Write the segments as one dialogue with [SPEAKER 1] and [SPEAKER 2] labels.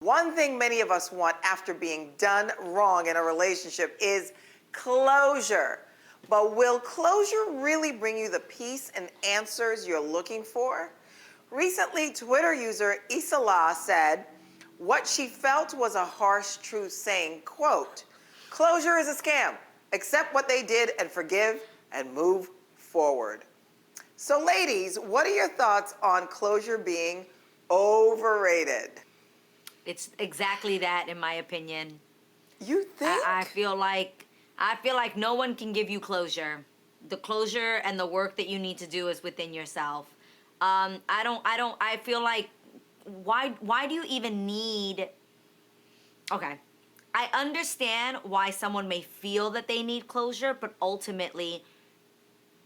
[SPEAKER 1] One thing many of us want after being done wrong in a relationship is closure. But will closure really bring you the peace and answers you're looking for? Recently, Twitter user Isala said what she felt was a harsh truth, saying, quote, "Closure is a scam. Accept what they did and forgive and move forward." So ladies, what are your thoughts on closure being overrated?
[SPEAKER 2] It's exactly that, in my opinion.
[SPEAKER 1] You think?
[SPEAKER 2] I feel like no one can give you closure. The closure and the work that you need to do is within yourself. I feel like why do you even need? Okay, I understand why someone may feel that they need closure, but ultimately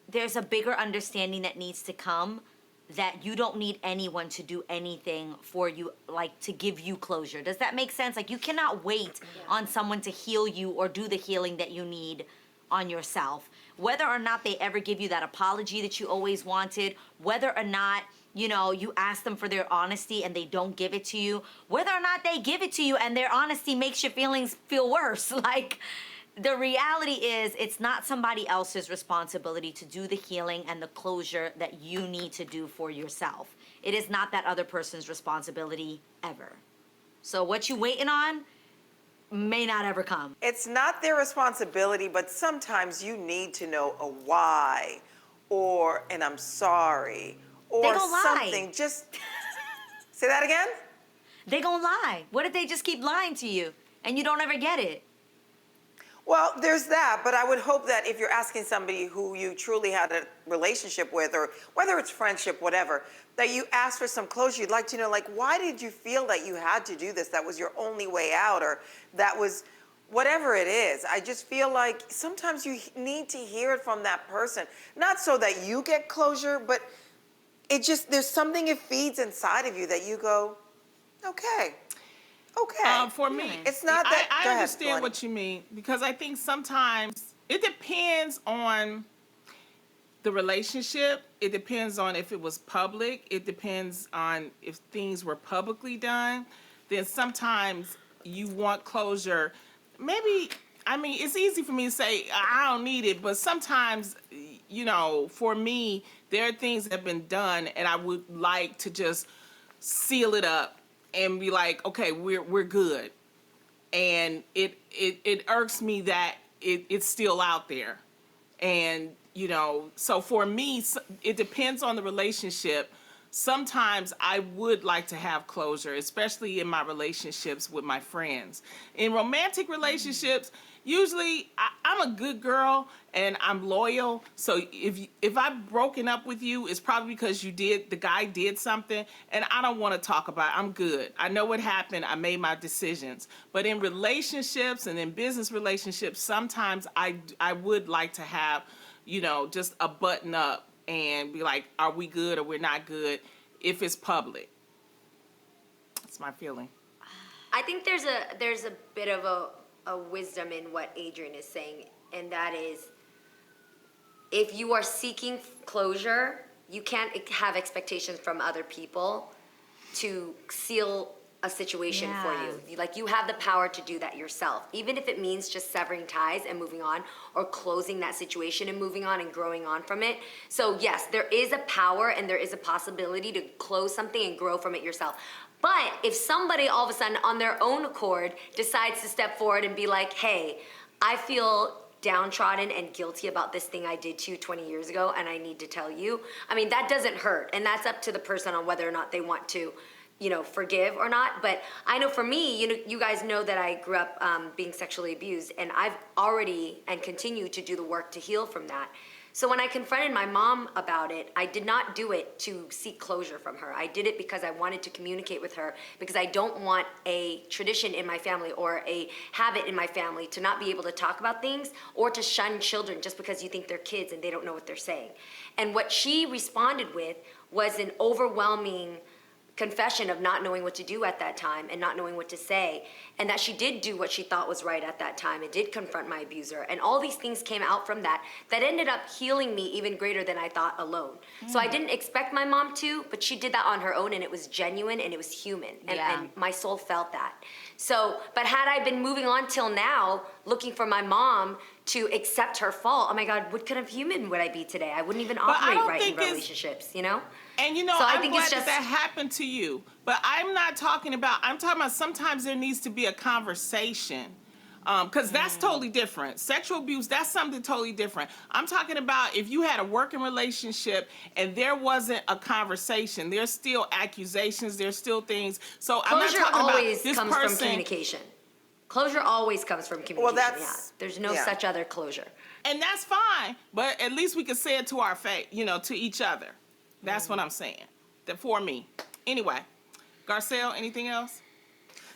[SPEAKER 2] there's a bigger understanding that needs to come, that you don't need anyone to do anything for you, like to give you closure. Does that make sense? Like, you cannot wait on someone to heal you or do the healing that you need on yourself. Whether or not they ever give you that apology that you always wanted, whether or not, you ask them for their honesty and they don't give it to you, whether or not they give it to you and their honesty makes your feelings feel worse. Like, the reality is, it's not somebody else's responsibility to do the healing and the closure that you need to do for yourself. It is not that other person's responsibility ever. So what you waiting on may not ever come.
[SPEAKER 1] It's not their responsibility, but sometimes you need to know a why or an I'm sorry
[SPEAKER 2] They
[SPEAKER 1] or
[SPEAKER 2] gon' lie.
[SPEAKER 1] something. Just say that again?
[SPEAKER 2] They gonna lie. What if they just keep lying to you and you don't ever get it?
[SPEAKER 1] Well, there's that, but I would hope that if you're asking somebody who you truly had a relationship with, or whether it's friendship, whatever, that you ask for some closure, you'd like to know, like, why did you feel that you had to do this? That was your only way out, or that was whatever it is. I just feel like sometimes you need to hear it from that person. Not so that you get closure, but there's something it feeds inside of you that you go, okay. Okay.
[SPEAKER 3] For me,
[SPEAKER 1] It's not that.
[SPEAKER 3] I
[SPEAKER 1] Go ahead,
[SPEAKER 3] understand
[SPEAKER 1] Lonnie.
[SPEAKER 3] what you mean, because I think sometimes it depends on the relationship. It depends on if it was public. It depends on if things were publicly done. Then sometimes you want closure. Maybe, I mean, it's easy for me to say I don't need it, but sometimes, for me, there are things that have been done, and I would like to just seal it up and be like, okay, we're good. And it irks me that it's still out there. And, so for me, it depends on the relationship. Sometimes I would like to have closure, especially in my relationships with my friends. In romantic relationships, usually I'm a good girl and I'm loyal. So if I've broken up with you, it's probably because the guy did something, and I don't want to talk about it. I'm good. I know what happened. I made my decisions. But in relationships and in business relationships, sometimes I would like to have, just a button up and be like, are we good or we're not good, if it's public. That's my feeling.
[SPEAKER 4] I think there's a bit of a wisdom in what Adrian is saying, and that is, if you are seeking closure, you can't have expectations from other people to seal a situation for you. Like, you have the power to do that yourself, even if it means just severing ties and moving on, or closing that situation and moving on and growing on from it. So yes, there is a power and there is a possibility to close something and grow from it yourself. But if somebody all of a sudden on their own accord decides to step forward and be like, hey, I feel downtrodden and guilty about this thing I did to you 20 years ago, and I need to tell you, I mean, that doesn't hurt. And that's up to the person on whether or not they want to, forgive or not. But I know for me, you guys know that I grew up being sexually abused, and I've already and continue to do the work to heal from that. So when I confronted my mom about it, I did not do it to seek closure from her. I did it because I wanted to communicate with her, because I don't want a tradition in my family or a habit in my family to not be able to talk about things, or to shun children just because you think they're kids and they don't know what they're saying. And what she responded with was an overwhelming confession of not knowing what to do at that time and not knowing what to say, and that she did do what she thought was right at that time and did confront my abuser, and all these things came out from that ended up healing me even greater than I thought alone. So I didn't expect my mom to, but she did that on her own, and it was genuine and it was human, and my soul felt that. So, but had I been moving on till now, looking for my mom to accept her fault, oh my God, what kind of human would I be today? I wouldn't even operate right in relationships, you know?
[SPEAKER 3] And you know,
[SPEAKER 4] So I
[SPEAKER 3] I'm
[SPEAKER 4] think
[SPEAKER 3] glad
[SPEAKER 4] it's just
[SPEAKER 3] that happened to you. But I'm talking about sometimes there needs to be a conversation. Because that's totally different. Sexual abuse, that's something totally different. I'm talking about if you had a working relationship and there wasn't a conversation, there's still accusations, there's still things. So I'm not
[SPEAKER 4] closure
[SPEAKER 3] talking about
[SPEAKER 4] always
[SPEAKER 3] this
[SPEAKER 4] comes
[SPEAKER 3] person.
[SPEAKER 4] from communication. Closure always comes from communication.
[SPEAKER 1] that's-
[SPEAKER 4] There's no
[SPEAKER 1] yeah.
[SPEAKER 4] such other closure.
[SPEAKER 3] And that's fine. But at least we can say it to our face, to each other. That's what I'm saying. For me. Anyway, Garcelle, anything else?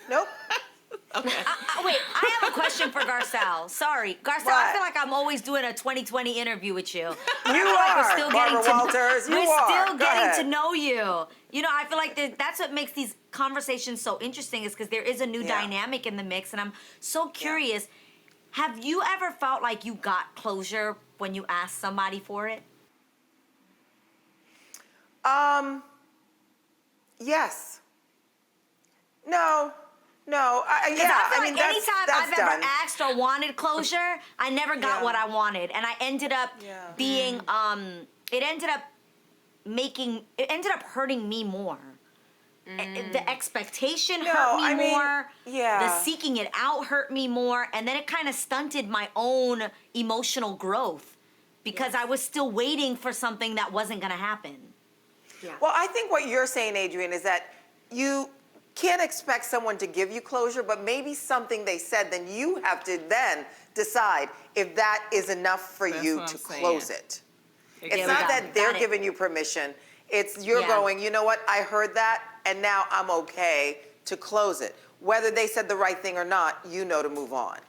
[SPEAKER 1] Nope.
[SPEAKER 3] Okay.
[SPEAKER 2] Wait, I have a question for Garcelle. Sorry, Garcelle.
[SPEAKER 1] What?
[SPEAKER 2] I feel like I'm always doing a 2020 interview with you.
[SPEAKER 1] You
[SPEAKER 2] I feel like
[SPEAKER 1] are,
[SPEAKER 2] we're still
[SPEAKER 1] Barbara
[SPEAKER 2] getting
[SPEAKER 1] Walters. You
[SPEAKER 2] we're
[SPEAKER 1] are.
[SPEAKER 2] still
[SPEAKER 1] Go
[SPEAKER 2] getting
[SPEAKER 1] ahead.
[SPEAKER 2] to know you. You know, I feel like that's what makes these conversations so interesting, is because there is a new
[SPEAKER 1] Yeah.
[SPEAKER 2] dynamic in the mix, and I'm so curious. Have you ever felt like you got closure when you asked somebody for it?
[SPEAKER 1] Yes. No. Yeah.
[SPEAKER 2] I feel like
[SPEAKER 1] that's,
[SPEAKER 2] anytime
[SPEAKER 1] that's
[SPEAKER 2] I've
[SPEAKER 1] done.
[SPEAKER 2] ever asked or wanted closure, I never got
[SPEAKER 1] Yeah.
[SPEAKER 2] what I wanted, and I ended up
[SPEAKER 1] Yeah.
[SPEAKER 2] being it ended up hurting me more. The expectation
[SPEAKER 1] No,
[SPEAKER 2] hurt me
[SPEAKER 1] I mean,
[SPEAKER 2] more.
[SPEAKER 1] yeah.
[SPEAKER 2] The seeking it out hurt me more, and then it kind of stunted my own emotional growth because I was still waiting for something that wasn't going to happen.
[SPEAKER 4] Yeah.
[SPEAKER 1] Well, I think what you're saying, Adrienne, is that you can't expect someone to give you closure, but maybe something they said, then you have to then decide if that is enough for
[SPEAKER 3] That's
[SPEAKER 1] you
[SPEAKER 3] what
[SPEAKER 1] to
[SPEAKER 3] I'm saying.
[SPEAKER 1] close it. It's
[SPEAKER 2] we
[SPEAKER 1] not
[SPEAKER 2] got
[SPEAKER 1] that
[SPEAKER 2] it.
[SPEAKER 1] they're
[SPEAKER 2] Got it.
[SPEAKER 1] giving you permission. It's you're
[SPEAKER 2] Yeah.
[SPEAKER 1] going, you know what, I heard that, and now I'm okay to close it. Whether they said the right thing or not, you know to move on.